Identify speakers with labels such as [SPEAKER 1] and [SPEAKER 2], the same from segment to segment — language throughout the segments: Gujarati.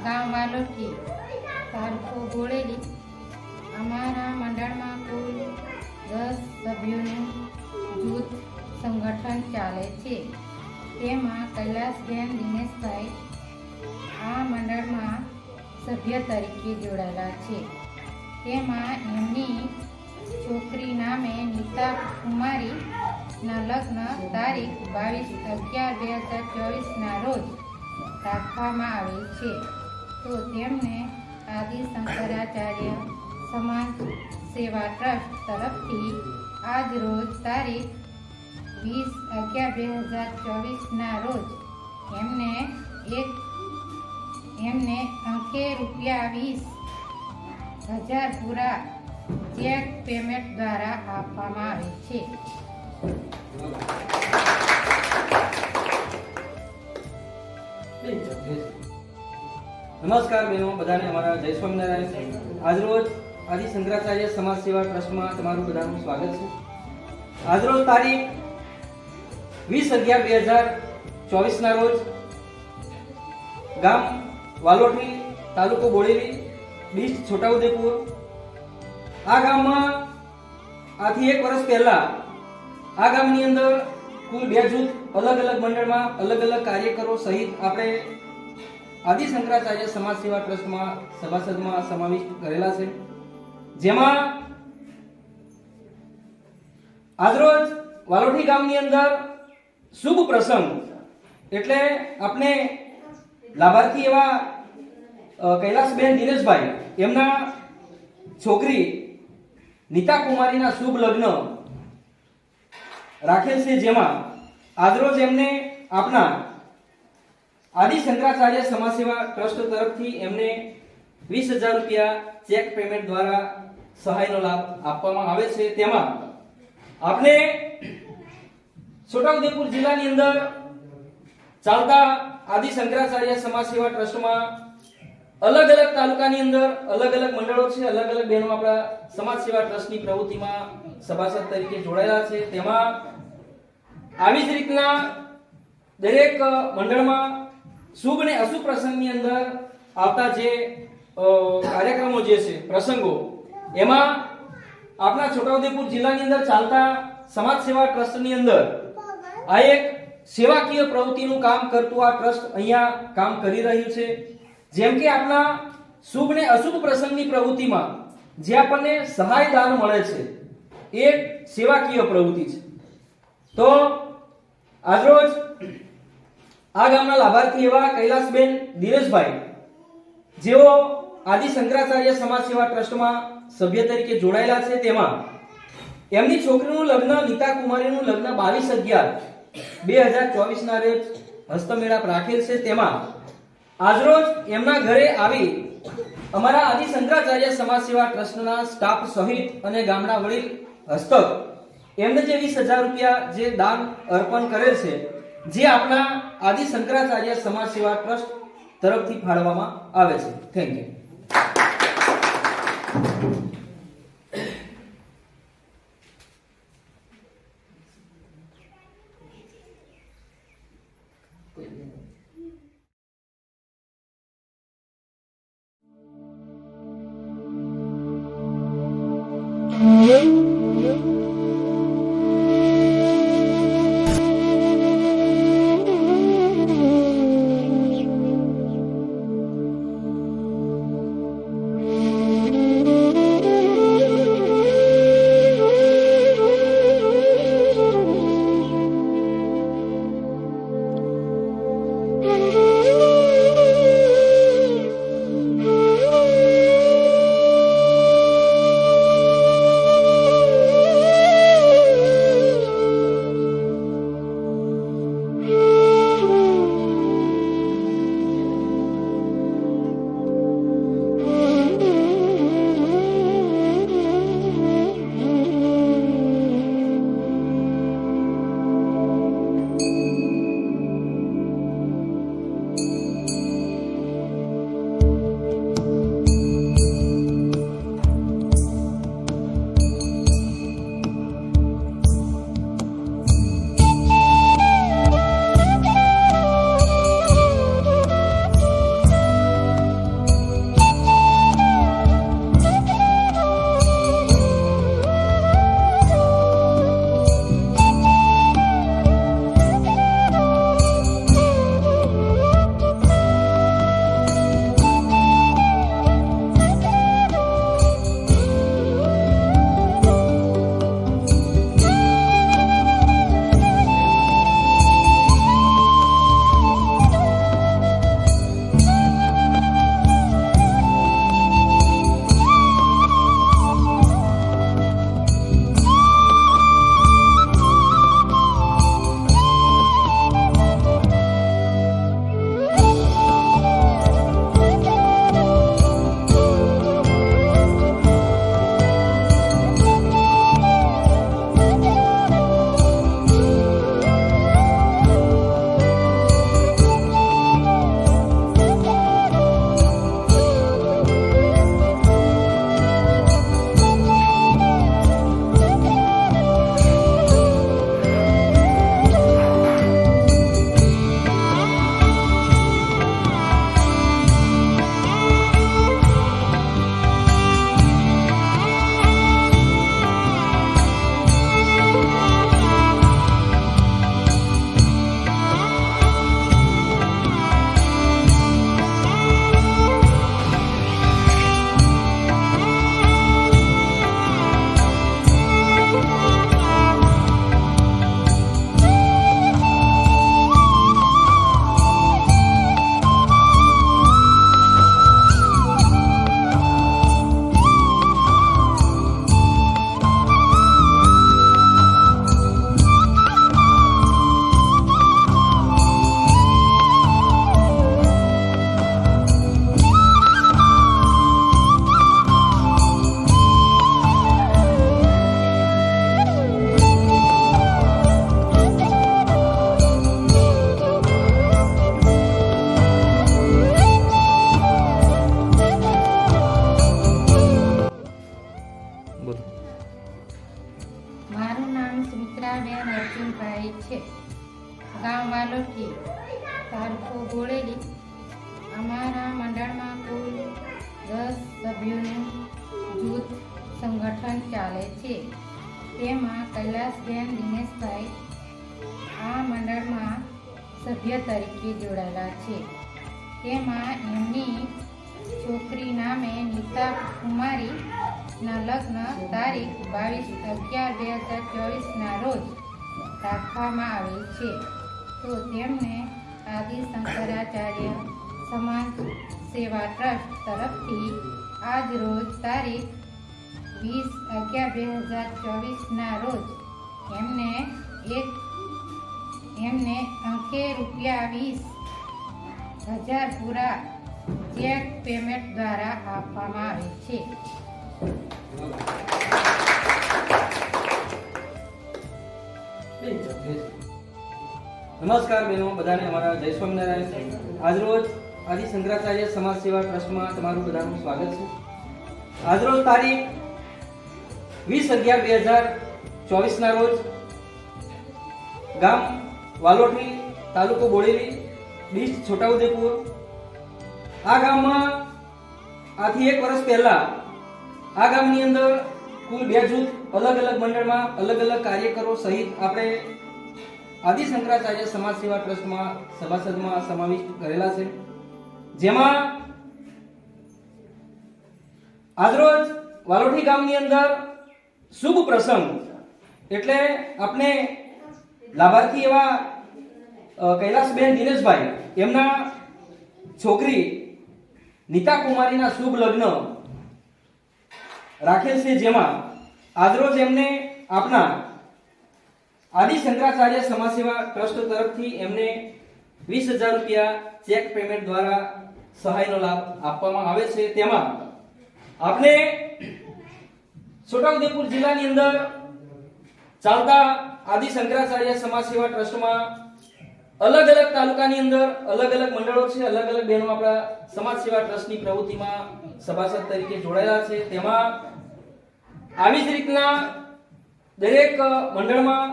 [SPEAKER 1] गाम वालोटी तालुको बोळेली। અમારા મંડળમાં કુલ 10 સભ્યોનું જૂથ સંગઠન ચાલે છે। તેમાં કૈલાસબેન દિનેશભાઈ આ મંડળમાં સભ્ય તરીકે જોડાયેલા છે। તેમાં એમની છોકરી નામે નીતા કુમારીના લગ્ન તારીખ 22/11/2024ના રોજ રાખવામાં આવેલ છે। તો તેમને આદિ શંકરાચાર્ય સમાજ સેવા ટ્રસ્ટ તરફથી આજ રોજ તારીખ 20/11/2024ના રોજ એમને અંકે રૂપિયા 20,000 પૂરા ચેક પેમેન્ટ દ્વારા આપવામાં આવે છે।
[SPEAKER 2] નમસ્કાર બહેનો બધાને અમારા જય સ્વામિનારાયણ। આજરોજ આદિ શંકરાચાર્ય સમાજ સેવા ટ્રસ્ટમાં તમારું બધાનું સ્વાગત છે। આજરોજ તારીખ 20/11/2024ના રોજ ગામ વાલોટી તાલુકો બોળેલી ડિસ્ટ્રિક્ટ છોટાઉદેપુર આ ગામમાં આથી 1 વર્ષ પહેલા આ ગામની અંદર કુલ 2 જૂથ અલગ અલગ મંડળમાં અલગ અલગ કાર્યકરો સહિત આપણે આદિ શંકરાચાર્ય સમાજ સેવા ટ્રસ્ટમાં સભાસદમાં સમાવિષ્ટ કરેલા છે, જેમાં આજરોજ વાલોઠી ગામની અંદર શુભ પ્રસંગ એટલે આપણે લાભાર્થી એવા કૈલાસબેન દિનેશભાઈ એમના છોકરી નીતા કુમારીના શુભ લગ્ન રાખેલ છે, જેમાં આજરોજ એમને આપના આદિ શંકરાચાર્ય સમાજ સેવા ટ્રસ્ટ તરફથી એમને 20,000 રૂપિયા ચેક પેમેન્ટ દ્વારા સહાયનો લાભ આપવામાં આવે છે। તેમાં આપણે છોટાઉદેપુર જિલ્લાની અંદર ચાલતા આદિ શંકરાચાર્ય સમાજ સેવા ટ્રસ્ટમાં અલગ અલગ તાલુકાની અંદર અલગ અલગ મંડળો છે, અલગ અલગ બહેનો આપણા સમાજ સેવા ટ્રસ્ટની પ્રવૃત્તિમાં સભાસદ તરીકે જોડાયેલા છે। તેમાં આવી જ રીતના દરેક મંડળમાં શુભ અને અશુભ પ્રસંગની અંદર આવતા જે કાર્યક્રમો જે છે પ્રસંગો, એમાં આપણા છોટાઉદેપુર જિલ્લાની અંદર ચાલતા સમાજ સેવા ટ્રસ્ટની અંદર આ એક સેવાકીય પ્રવૃત્તિનું કામ કરતું આ ટ્રસ્ટ અહીંયા કામ કરી રહ્યું છે। જેમ કે આપણા શુભ ને અશુભ પ્રસંગની પ્રવૃત્તિમાં જે આપણને સહાય દાન મળે છે એ સેવાકીય પ્રવૃત્તિ છે। તો આજરોજ આ ગામના લાભાર્થી એવા કૈલાસબેન દિનેશભાઈ જેઓ આદિ શંકરાચાર્ય સમાજ સેવા ટ્રસ્ટમાં સભ્ય તરીકે જોડાયેલા છે, તેમાં એમની છોકરીનું લગ્ન નીતા કુમારીનું લગ્ન 22/11/2024 ના રોજ હસ્તમેળાપ રાખેલ છે। તેમાં આજરોજ એમના ઘરે આવી અમારા આદિ શંકરાચાર્ય સમાજ સેવા ટ્રસ્ટના સ્ટાફ સહિત અને ગામના વડીલ હસ્તક એમને જે 20,000 રૂપિયા જે દાન અર્પણ કરેલ છે, જે આપણા આદિ શંકરાચાર્ય સમાજ સેવા ટ્રસ્ટ તરફથી ફાળવવામાં આવે છે। Thank you.
[SPEAKER 1] નીતાબેન અર્જુનભાઈ છે, ગામ વાલોઠી, તાલુકો બોડેલી. અમારા મંડળમાં કુલ 10 સભ્યોનું જૂથ સંગઠન ચાલે છે. તેમાં કૈલાસબેન દિનેશભાઈ આ મંડળમાં સભ્ય તરીકે જોડાયેલા છે. તેમાં એમની છોકરી નામે નીતા કુમારીના લગ્ન તારીખ 22/11/2024ના રોજ રાખવામાં આવેલ છે. તો તેમને આદિ શંકરાચાર્ય સમાજ સેવા ટ્રસ્ટ તરફથી આજ રોજ તારીખ 20/11/2024ના રોજ એમને અંકે રૂપિયા 20,000 પૂરા ચેક પેમેન્ટ દ્વારા આપવામાં આવે છે.
[SPEAKER 2] નમસ્કાર બહેનો, બધાને અમારા જય સ્વામિનારાયણ. આજરોજ આદિ શંકરાચાર્ય સમાજ સેવા ટ્રસ્ટમાં તમારું બધાનું સ્વાગત છે. આજરોજ તારીખ 20/11/2024ના રોજ ગામ વાલોઠી, તાલુકો બોડેલી, ડિસ્ટ્રિક્ટ છોટાઉદેપુર. આ ગામમાં આથી 1 વર્ષ પહેલા આ ગામની અંદર કુલ 2 જૂથ અલગ અલગ મંડળમાં અલગ અલગ કાર્યકરો સહિત આપણે આદિ શંકરાચાર્ય સમાજ સેવા ટ્રસ્ટમાં સભાસદમાં સમાવિષ્ટ કરેલા છે. જેમાં આજરોજ વાલોઠી ગામની અંદર શુભ પ્રસંગ એટલે આપણે લાભાર્થી એવા કૈલાસબેન દિનેશભાઈ એમના છોકરી નીતા કુમારીના શુભ લગ્ન રાખેલ છે. જેમાં આજરોજ એમને આપના આદિ શંકરાચાર્ય સમાજ સેવા ટ્રસ્ટ તરફથી એમને 20,000 રૂપિયા ચેક પેમેન્ટ દ્વારા સહાયનો લાભ આપવામાં આવે છે. તેમાં આપણે છોટાઉદેપુર જિલ્લાની અંદર ચાલતા આદિ શંકરાચાર્ય સમાજ સેવા ટ્રસ્ટમાં અલગ અલગ તાલુકાની અંદર અલગ અલગ મંડળો છે, અલગ અલગ બહેનો આપણા સમાજ સેવા ટ્રસ્ટની પ્રવૃત્તિમાં સભાસદ તરીકે જોડાયેલા છે. તેમાં આવી જ રીતના દરેક મંડળમાં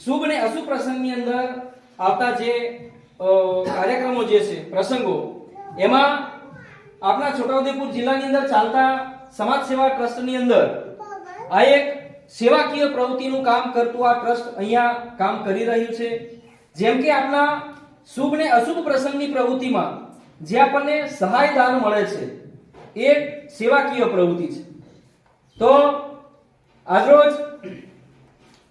[SPEAKER 2] શુભ અને અશુભ પ્રસંગની અંદર આવતા જે કાર્યક્રમો જે છે, પ્રસંગો, એમાં આપણા છોટાઉદેપુર જિલ્લાની અંદર ચાલતા સમાજ સેવા ટ્રસ્ટની અંદર આ એક સેવાકીય પ્રવૃત્તિનું કામ કરતું આ ટ્રસ્ટ અહીંયા કામ કરી રહ્યું છે. જેમ કે આપણા શુભ ને અશુભ પ્રસંગની પ્રવૃત્તિમાં જે આપણને સહાય દાન મળે છે એ સેવાકીય પ્રવૃત્તિ છે. તો આજરોજ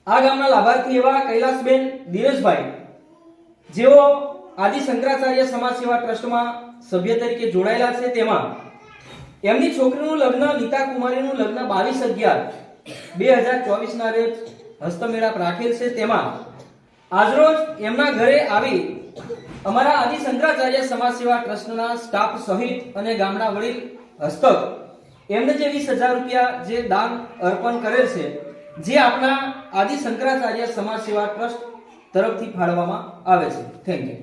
[SPEAKER 2] આ ગામના લાભાર્થી એવા કૈલાસબેન દિનેશભાઈ જેઓ આદિ શંકરાચાર્ય સમાજ સેવા ટ્રસ્ટમાં સભ્ય તરીકે જોડાયેલા છે. તેમાં એમની છોકરીનું લગ્ન નીતા કુમારીનું લગ્ન 22/11/2024ના રોજ હસ્તમેળાપ રાખેલ છે. તેમાં આજરોજ એમના ઘરે આવી અમારા આદિ શંકરાચાર્ય સમાજ સેવા ટ્રસ્ટના સ્ટાફ સહિત અને ગામના વડીલ હસ્તક એમને જે 20,000 રૂપિયા જે દાન અર્પણ કરેલ છે, જે આપણા આદિ શંકરાચાર્ય સમાજ સેવા ટ્રસ્ટ તરફથી ફાળવવામાં આવે છે. Thank you.